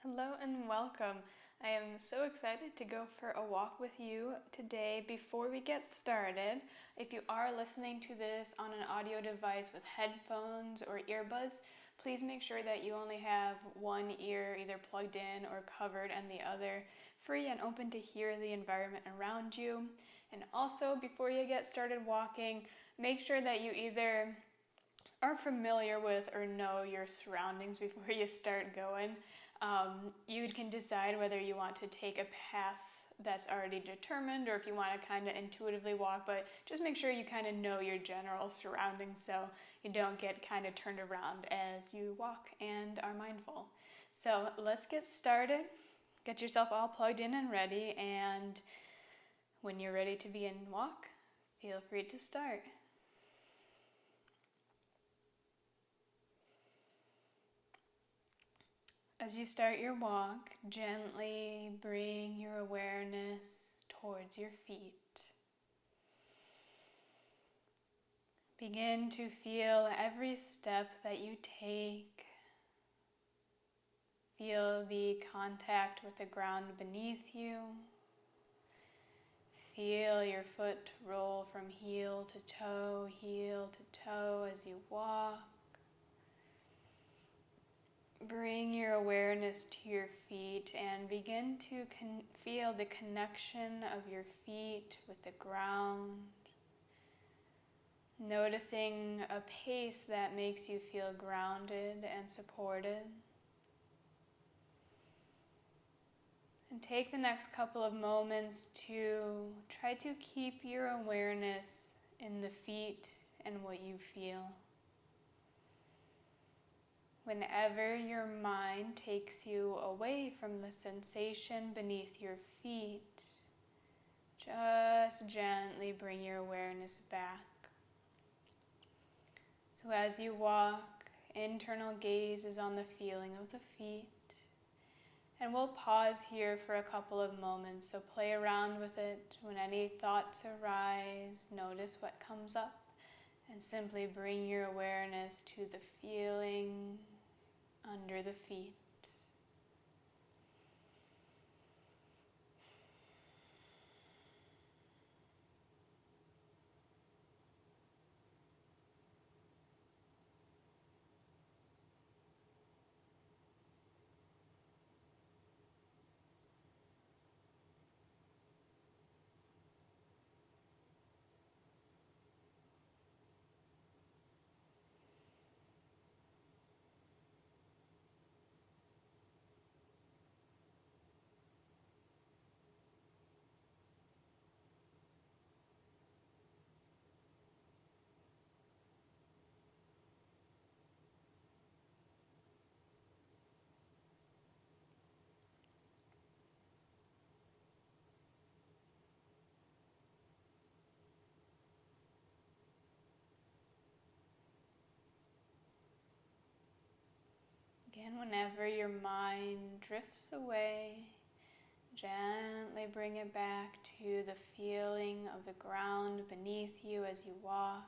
Hello and welcome. I am so excited to go for a walk with you today. Before we get started, if you are listening to this on an audio device with headphones or earbuds, please make sure that you only have one ear either plugged in or covered and the other free and open to hear the environment around you. And also, before you get started walking, make sure that you either are familiar with or know your surroundings before you start going. You can decide whether you want to take a path that's already determined or if you want to kind of intuitively walk, but just make sure you kind of know your general surroundings so you don't get kind of turned around as you walk and are mindful. So let's get started. Get yourself all plugged in and ready, and when you're ready to begin walk, feel free to start. As you start your walk, gently bring your awareness towards your feet. Begin to feel every step that you take. Feel the contact with the ground beneath you. Feel your foot roll from heel to toe as you walk. Bring your awareness to your feet and begin to feel the connection of your feet with the ground. Noticing a pace that makes you feel grounded and supported. And take the next couple of moments to try to keep your awareness in the feet and what you feel. Whenever your mind takes you away from the sensation beneath your feet, just gently bring your awareness back. So as you walk, internal gaze is on the feeling of the feet. And we'll pause here for a couple of moments, so play around with it. When any thoughts arise, notice what comes up, and simply bring your awareness to the feeling under the feet. Again, whenever your mind drifts away, gently bring it back to the feeling of the ground beneath you as you walk,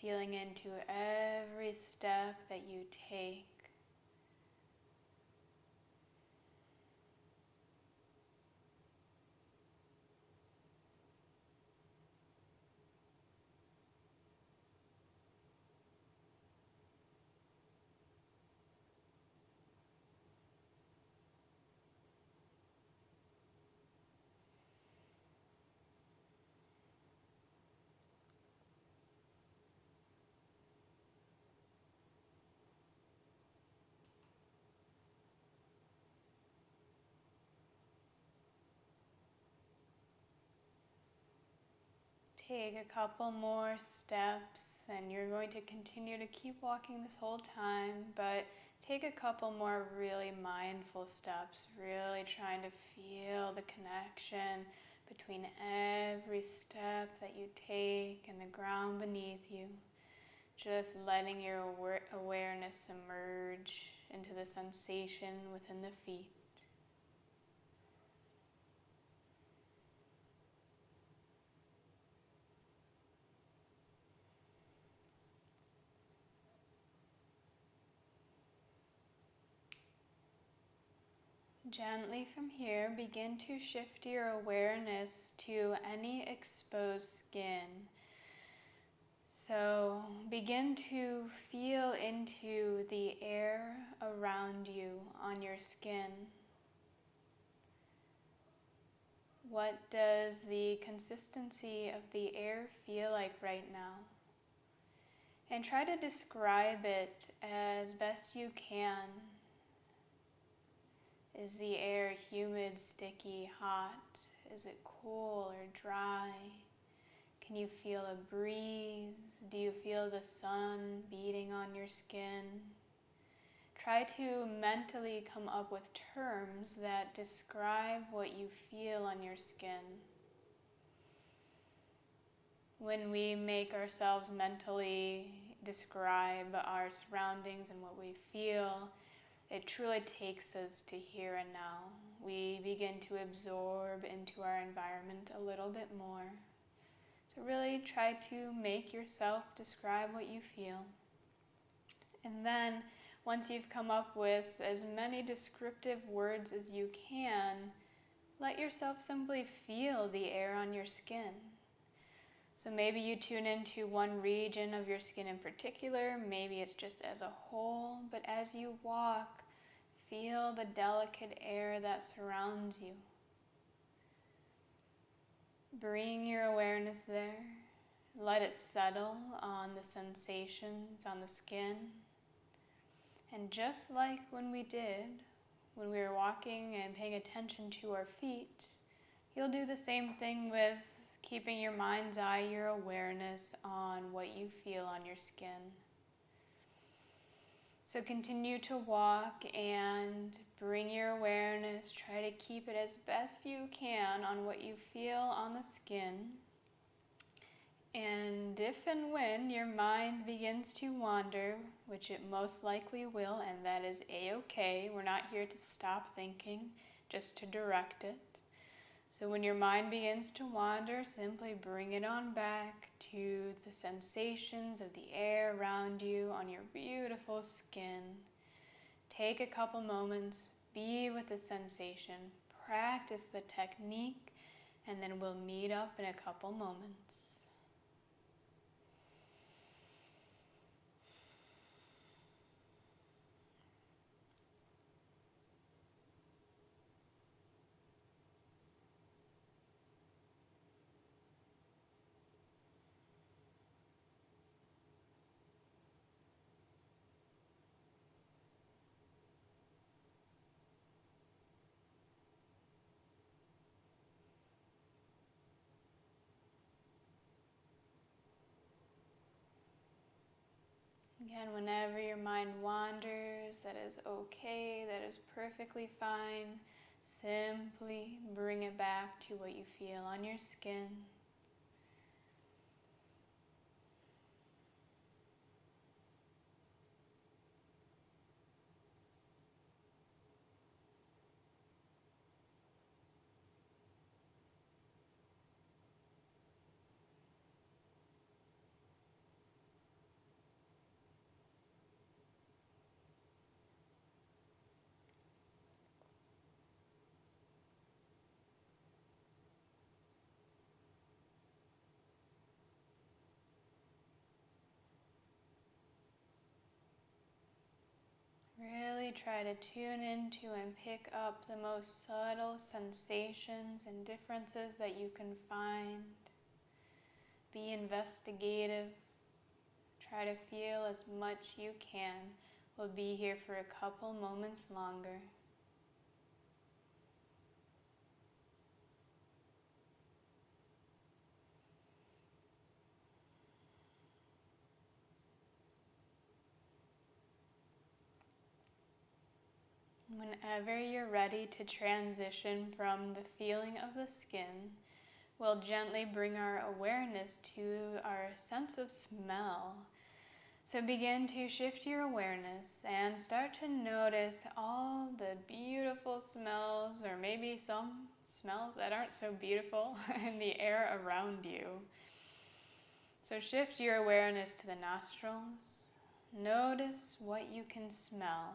feeling into every step that you take. Take a couple more steps, and you're going to continue to keep walking this whole time, but take a couple more really mindful steps, really trying to feel the connection between every step that you take and the ground beneath you. Just letting your awareness emerge into the sensation within the feet. Gently from here, begin to shift your awareness to any exposed skin. So begin to feel into the air around you on your skin. What does the consistency of the air feel like right now? And try to describe it as best you can. Is the air humid, sticky, hot? Is it cool or dry? Can you feel a breeze? Do you feel the sun beating on your skin? Try to mentally come up with terms that describe what you feel on your skin. When we make ourselves mentally describe our surroundings and what we feel, it truly takes us to here and now. We begin to absorb into our environment a little bit more. So really try to make yourself describe what you feel. And then, once you've come up with as many descriptive words as you can, let yourself simply feel the air on your skin. So maybe you tune into one region of your skin in particular, maybe it's just as a whole, but as you walk, feel the delicate air that surrounds you. Bring your awareness there. Let it settle on the sensations on the skin. And just like when we were walking and paying attention to our feet, you'll do the same thing with keeping your mind's eye, your awareness on what you feel on your skin. So continue to walk and bring your awareness. Try to keep it as best you can on what you feel on the skin. And if and when your mind begins to wander, which it most likely will, and that is a-okay, we're not here to stop thinking, just to direct it. So when your mind begins to wander, simply bring it on back to the sensations of the air around you on your beautiful skin. Take a couple moments, be with the sensation, practice the technique, and then we'll meet up in a couple moments. Again, whenever your mind wanders, that is okay, that is perfectly fine. Simply bring it back to what you feel on your skin. Really try to tune into and pick up the most subtle sensations and differences that you can find. Be investigative. Try to feel as much you can. We'll be here for a couple moments longer. Whenever you're ready to transition from the feeling of the skin, we'll gently bring our awareness to our sense of smell. So begin to shift your awareness and start to notice all the beautiful smells, or maybe some smells that aren't so beautiful, in the air around you. So shift your awareness to the nostrils. Notice what you can smell.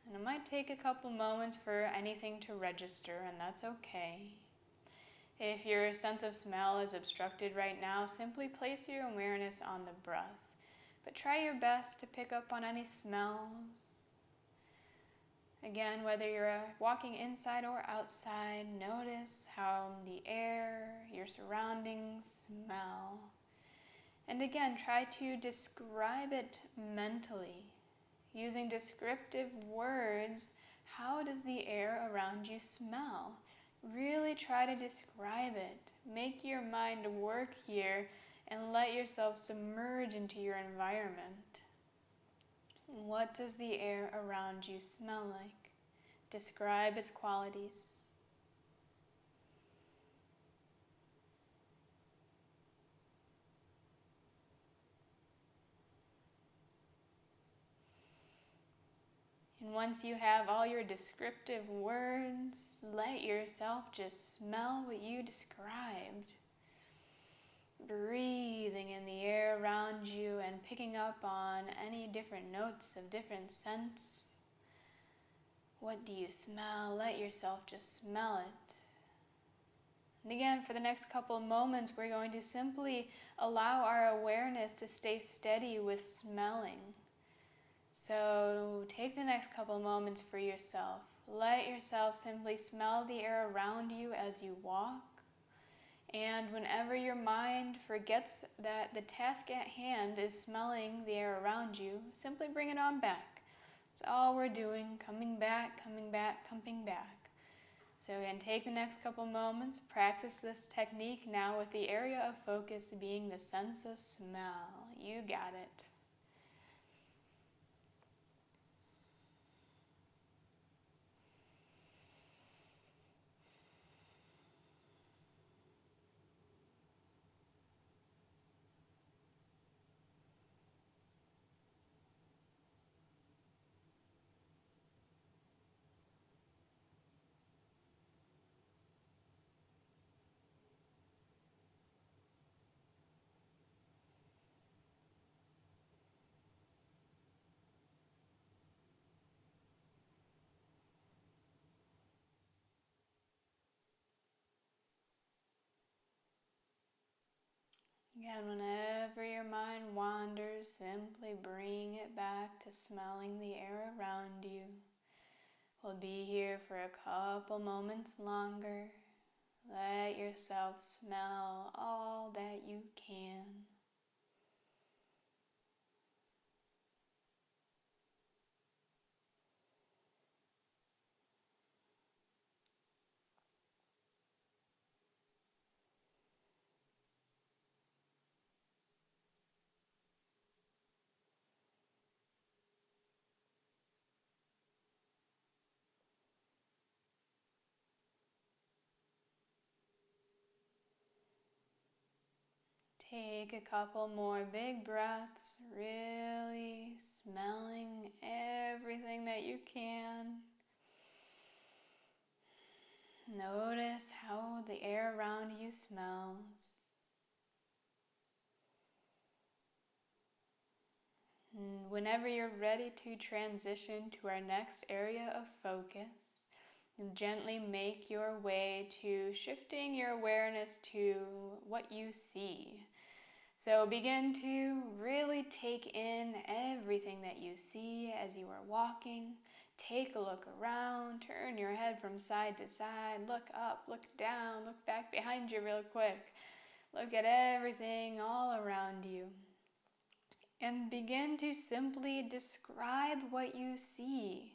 And it might take a couple moments for anything to register, and that's okay. If your sense of smell is obstructed right now, simply place your awareness on the breath. But try your best to pick up on any smells. Again, whether you're walking inside or outside, notice how the air, your surroundings smell. And again, try to describe it mentally. Using descriptive words, how does the air around you smell? Really try to describe it. Make your mind work here and let yourself submerge into your environment. What does the air around you smell like? Describe its qualities. And once you have all your descriptive words, let yourself just smell what you described. Breathing in the air around you and picking up on any different notes of different scents. What do you smell? Let yourself just smell it. And again, for the next couple of moments, we're going to simply allow our awareness to stay steady with smelling. So take the next couple moments for yourself. Let yourself simply smell the air around you as you walk. And whenever your mind forgets that the task at hand is smelling the air around you, simply bring it on back. That's all we're doing, coming back, coming back, coming back. So again, take the next couple moments, practice this technique now with the area of focus being the sense of smell. You got it. Again, whenever your mind wanders, simply bring it back to smelling the air around you. We'll be here for a couple moments longer. Let yourself smell all that you can. Take a couple more big breaths, really smelling everything that you can. Notice how the air around you smells. And whenever you're ready to transition to our next area of focus, gently make your way to shifting your awareness to what you see. So begin to really take in everything that you see as you are walking. Take a look around, turn your head from side to side, look up, look down, look back behind you real quick. Look at everything all around you. And begin to simply describe what you see.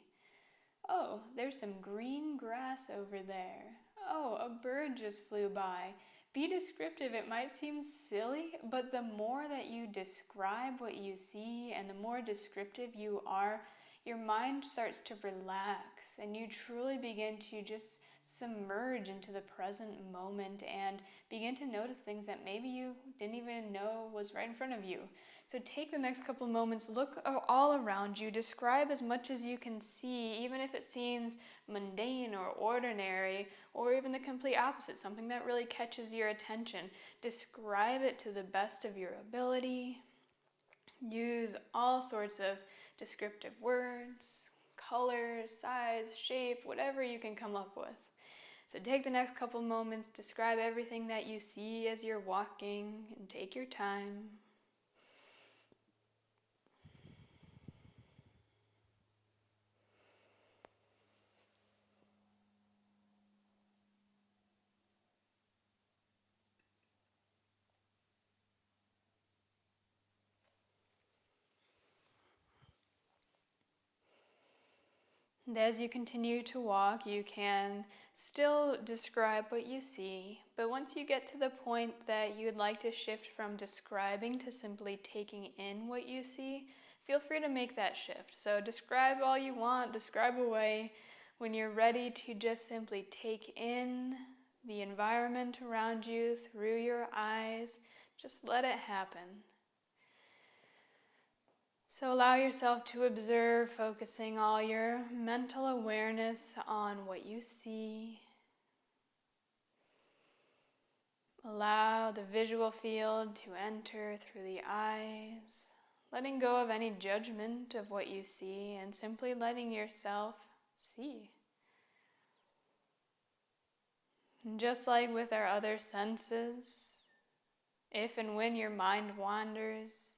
Oh, there's some green grass over there. Oh, a bird just flew by. Be descriptive. It might seem silly, but the more that you describe what you see and the more descriptive you are, your mind starts to relax and you truly begin to just submerge into the present moment and begin to notice things that maybe you didn't even know was right in front of you. So take the next couple of moments, look all around you, describe as much as you can see, even if it seems mundane or ordinary, or even the complete opposite, something that really catches your attention. Describe it to the best of your ability. Use all sorts of descriptive words, color, size, shape, whatever you can come up with. So take the next couple moments, describe everything that you see as you're walking, and take your time. And as you continue to walk, you can still describe what you see, but once you get to the point that you'd like to shift from describing to simply taking in what you see, feel free to make that shift. So describe all you want, describe away. When you're ready to just simply take in the environment around you through your eyes, just let it happen. So allow yourself to observe, focusing all your mental awareness on what you see. Allow the visual field to enter through the eyes, letting go of any judgment of what you see and simply letting yourself see. And just like with our other senses, if and when your mind wanders,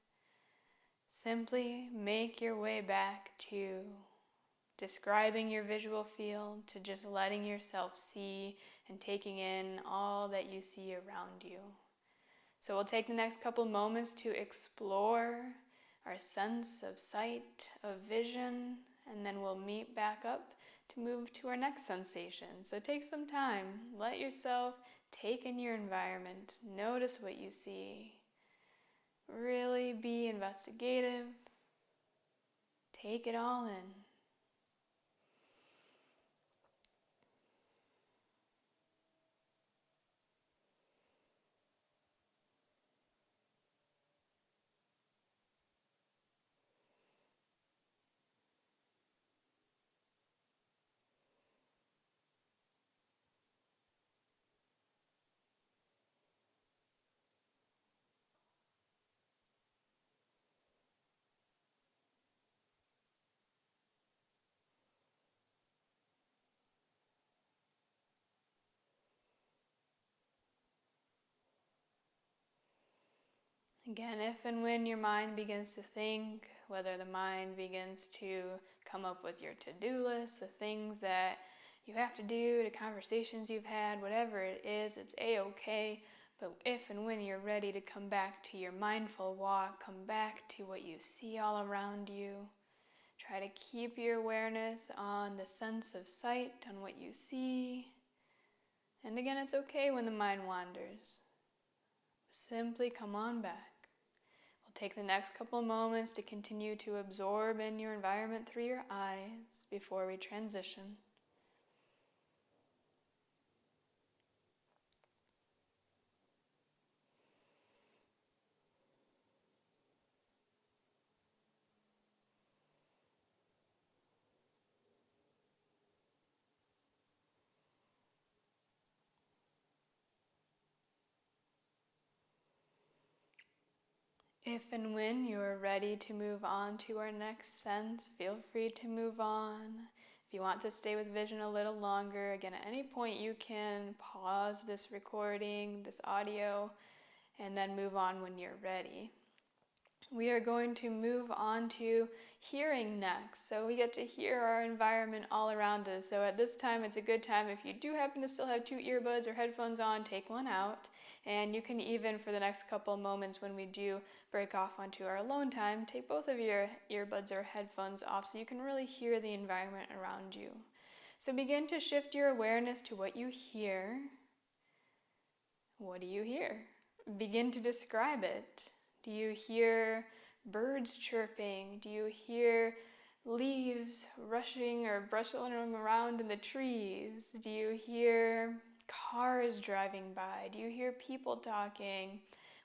simply make your way back to describing your visual field, to just letting yourself see and taking in all that you see around you. So we'll take the next couple moments to explore our sense of sight, of vision, and then we'll meet back up to move to our next sensation. So take some time, let yourself take in your environment, notice what you see. Really be investigative. Take it all in. Again, if and when your mind begins to think, whether the mind begins to come up with your to-do list, the things that you have to do, the conversations you've had, whatever it is, it's a-okay. But if and when you're ready to come back to your mindful walk, come back to what you see all around you, try to keep your awareness on the sense of sight, on what you see. And again, it's okay when the mind wanders. Simply come on back. Take the next couple of moments to continue to absorb in your environment through your eyes before we transition. If and when you are ready to move on to our next sense, feel free to move on. If you want to stay with vision a little longer, again, at any point you can pause this recording, this audio, and then move on when you're ready. We are going to move on to hearing next. So we get to hear our environment all around us. So at this time, it's a good time, if you do happen to still have 2 earbuds or headphones on, take one out. And you can even, for the next couple moments when we do break off onto our alone time, take both of your earbuds or headphones off so you can really hear the environment around you. So begin to shift your awareness to what you hear. What do you hear? Begin to describe it. Do you hear birds chirping? Do you hear leaves rushing or brushing around in the trees? Do you hear cars driving by? Do you hear people talking?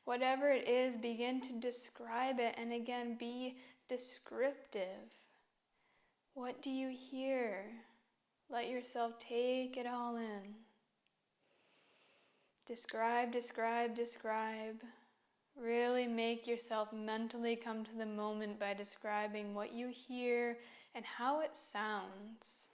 Whatever it is, begin to describe it, and again, be descriptive. What do you hear? Let yourself take it all in. Describe, describe, describe. Really make yourself mentally come to the moment by describing what you hear and how it sounds.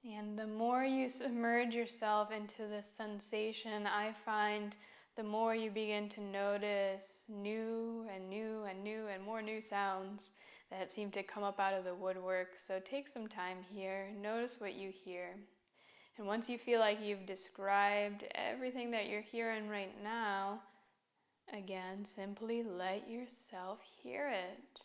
And the more you submerge yourself into this sensation, I find the more you begin to notice new and new and new and more new sounds that seem to come up out of the woodwork. So take some time here, notice what you hear. And once you feel like you've described everything that you're hearing right now, again, simply let yourself hear it.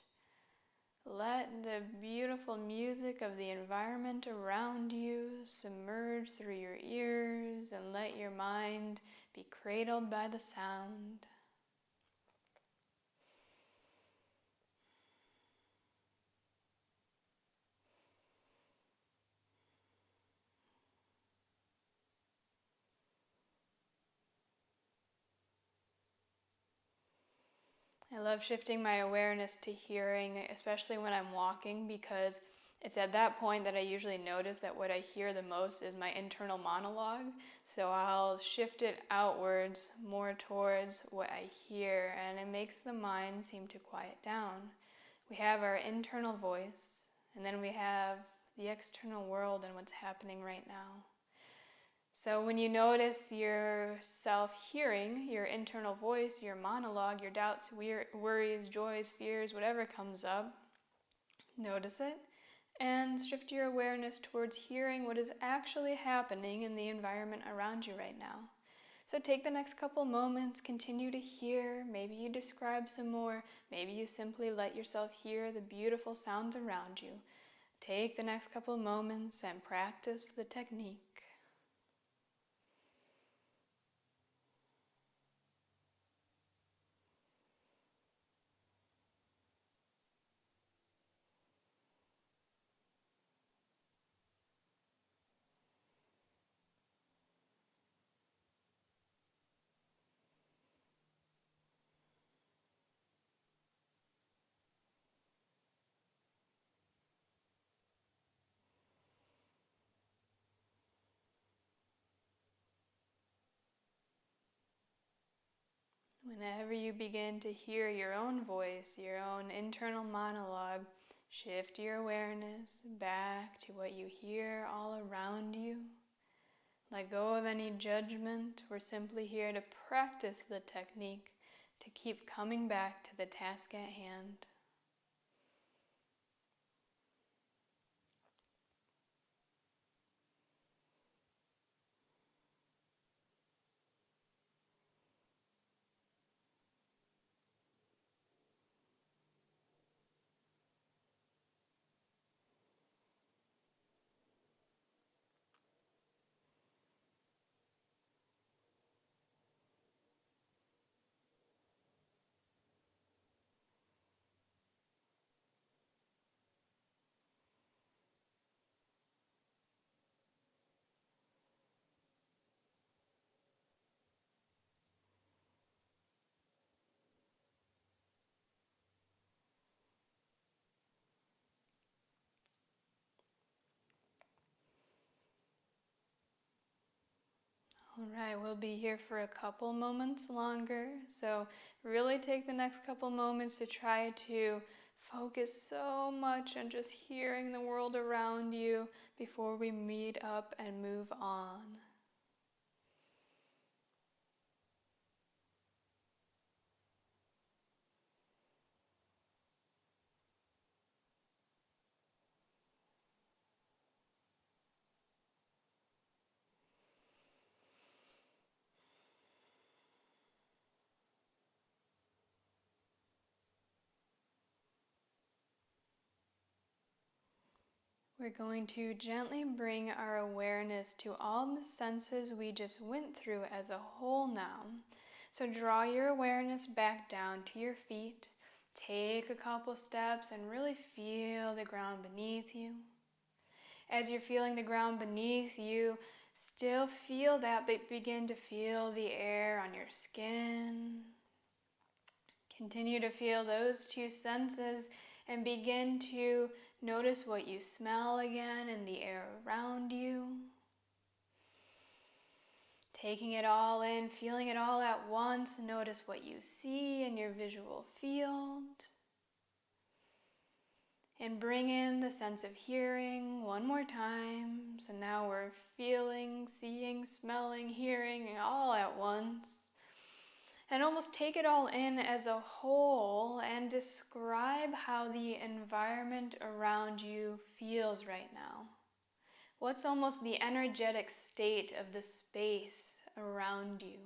Let the beautiful music of the environment around you submerge through your ears and let your mind be cradled by the sound. I love shifting my awareness to hearing, especially when I'm walking, because it's at that point that I usually notice that what I hear the most is my internal monologue. So I'll shift it outwards more towards what I hear, and it makes the mind seem to quiet down. We have our internal voice, and then we have the external world and what's happening right now. So when you notice yourself hearing your internal voice, your monologue, your doubts, worries, joys, fears, whatever comes up, notice it and shift your awareness towards hearing what is actually happening in the environment around you right now. So take the next couple moments, continue to hear, maybe you describe some more, maybe you simply let yourself hear the beautiful sounds around you. Take the next couple moments and practice the technique. Whenever you begin to hear your own voice, your own internal monologue, shift your awareness back to what you hear all around you. Let go of any judgment. We're simply here to practice the technique, to keep coming back to the task at hand. All right, we'll be here for a couple moments longer. So really take the next couple moments to try to focus so much on just hearing the world around you before we meet up and move on. We're going to gently bring our awareness to all the senses we just went through as a whole now. So draw your awareness back down to your feet. Take a couple steps and really feel the ground beneath you. As you're feeling the ground beneath you, still feel that, but begin to feel the air on your skin. Continue to feel those two senses and begin to notice what you smell again in the air around you. Taking it all in, feeling it all at once, notice what you see in your visual field. And bring in the sense of hearing one more time. So now we're feeling, seeing, smelling, hearing all at once. And almost take it all in as a whole and describe how the environment around you feels right now. What's almost the energetic state of the space around you?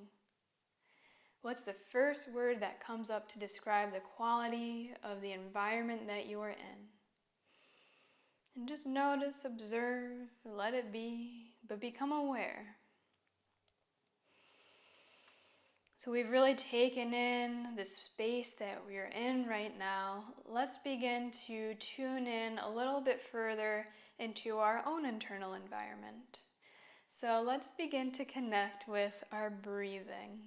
What's the first word that comes up to describe the quality of the environment that you're in? And just notice, observe, let it be, but become aware. So we've really taken in the space that we're in right now. Let's begin to tune in a little bit further into our own internal environment. So let's begin to connect with our breathing.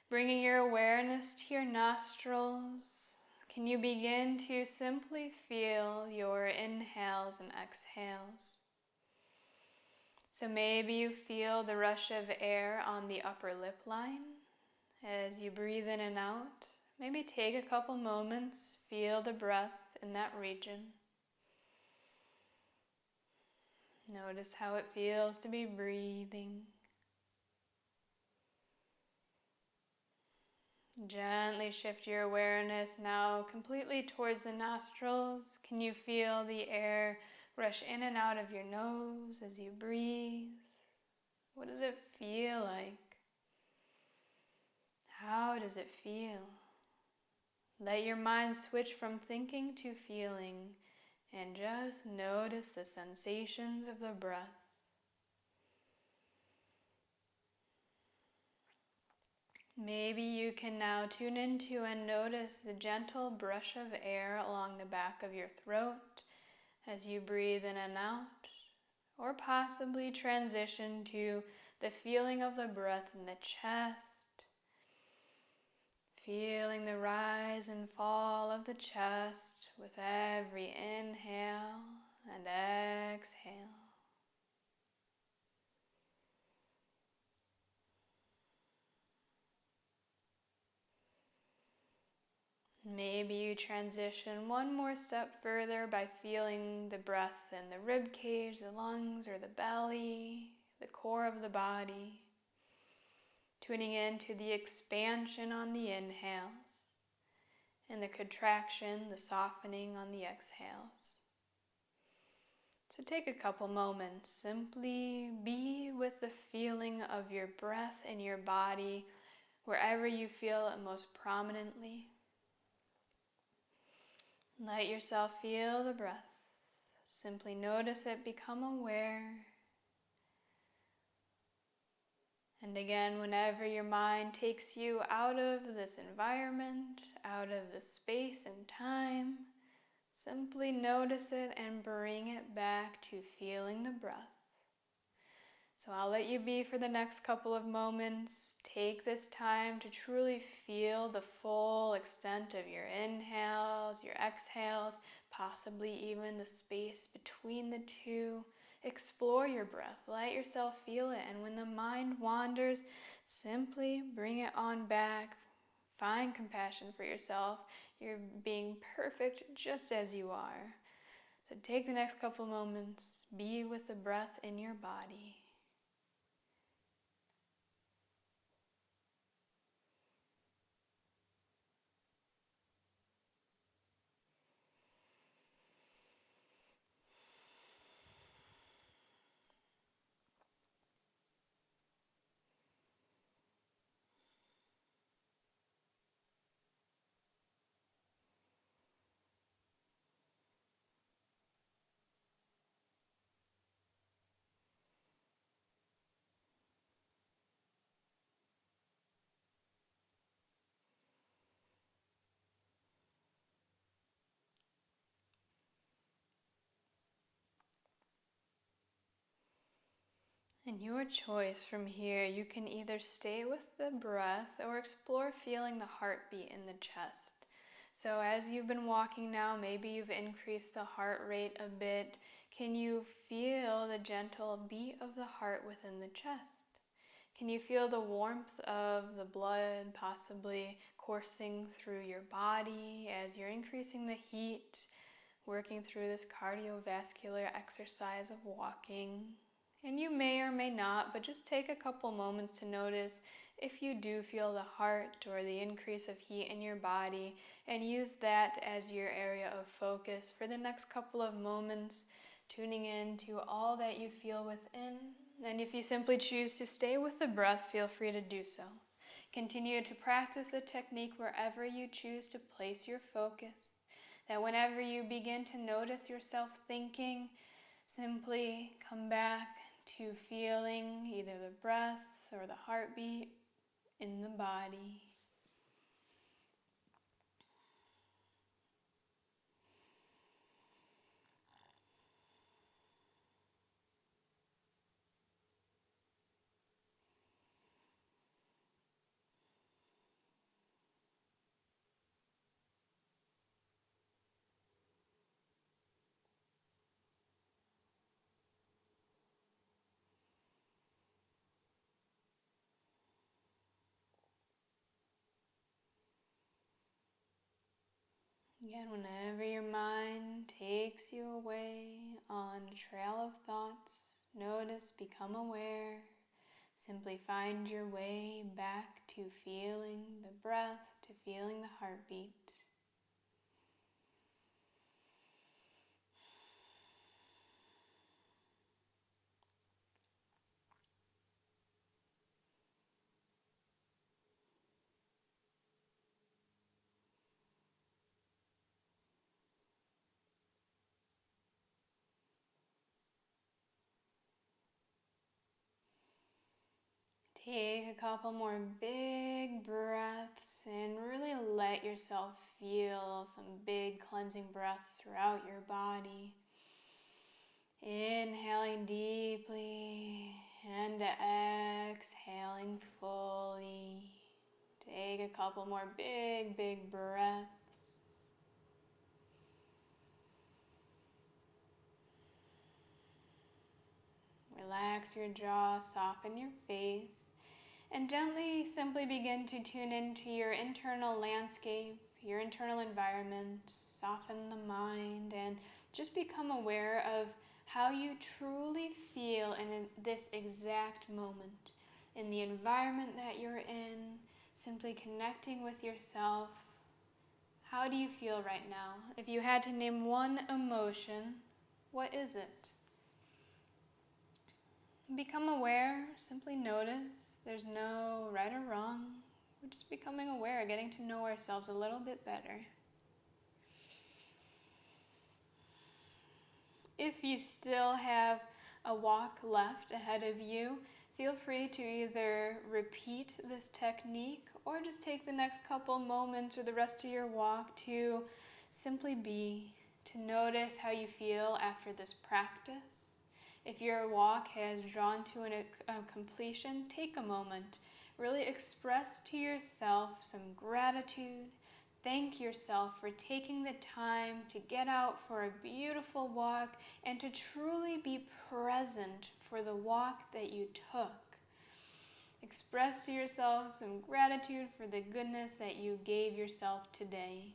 Bringing your awareness to your nostrils, can you begin to simply feel your inhales and exhales? So maybe you feel the rush of air on the upper lip line as you breathe in and out. Maybe take a couple moments, feel the breath in that region. Notice how it feels to be breathing. Gently shift your awareness now completely towards the nostrils. Can you feel the air rush in and out of your nose as you breathe? What does it feel like? How does it feel? Let your mind switch from thinking to feeling and just notice the sensations of the breath. Maybe you can now tune into and notice the gentle brush of air along the back of your throat as you breathe in and out, or possibly transition to the feeling of the breath in the chest, feeling the rise and fall of the chest with every inhale and exhale. Maybe you transition one more step further by feeling the breath in the rib cage, the lungs, or the belly, the core of the body. Tuning into the expansion on the inhales and the contraction, the softening on the exhales. So take a couple moments, simply be with the feeling of your breath in your body wherever you feel it most prominently. Let yourself feel the breath. Simply notice it, become aware. And again, whenever your mind takes you out of this environment, out of the space and time, simply notice it and bring it back to feeling the breath. So I'll let you be for the next couple of moments. Take this time to truly feel the full extent of your inhales, your exhales, possibly even the space between the two. Explore your breath. Let yourself feel it. And when the mind wanders, simply bring it on back. Find compassion for yourself. You're being perfect just as you are. So take the next couple moments. Be with the breath in your body. And your choice from here, you can either stay with the breath or explore feeling the heartbeat in the chest. So as you've been walking now, maybe you've increased the heart rate a bit. Can you feel the gentle beat of the heart within the chest? Can you feel the warmth of the blood possibly coursing through your body as you're increasing the heat, working through this cardiovascular exercise of walking? And you may or may not, but just take a couple moments to notice if you do feel the heart or the increase of heat in your body, and use that as your area of focus for the next couple of moments, tuning in to all that you feel within. And if you simply choose to stay with the breath, feel free to do so. Continue to practice the technique wherever you choose to place your focus, that whenever you begin to notice yourself thinking, simply come back to feeling either the breath or the heartbeat in the body. Again, whenever your mind takes you away on a trail of thoughts, notice, become aware. Simply find your way back to feeling the breath, to feeling the heartbeat. Take a couple more big breaths and really let yourself feel some big cleansing breaths throughout your body. Inhaling deeply and exhaling fully. Take a couple more big breaths. Relax your jaw, soften your face, and gently simply begin to tune into your internal landscape, your internal environment. Soften the mind and just become aware of how you truly feel in this exact moment, in the environment that you're in, simply connecting with yourself. How do you feel right now? If you had to name one emotion, what is it? Become aware, simply notice. There's no right or wrong. We're just becoming aware, getting to know ourselves a little bit better. If you still have a walk left ahead of you, feel free to either repeat this technique or just take the next couple moments or the rest of your walk to simply be, to notice how you feel after this practice. If your walk has drawn to a completion, take a moment. Really express to yourself some gratitude. Thank yourself for taking the time to get out for a beautiful walk and to truly be present for the walk that you took. Express to yourself some gratitude for the goodness that you gave yourself today.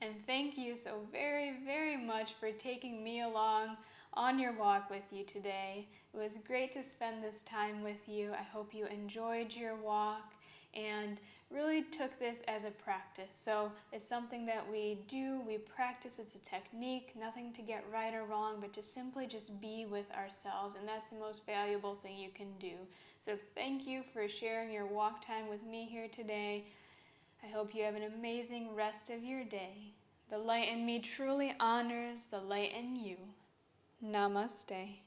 And thank you so very much for taking me along on your walk with you today. It was great to spend this time with you. I hope you enjoyed your walk and really took this as a practice. So it's something that we do, we practice, it's a technique, nothing to get right or wrong, but to simply just be with ourselves, and that's the most valuable thing you can do. So thank you for sharing your walk time with me here today. I hope you have an amazing rest of your day. The light in me truly honors the light in you. Namaste.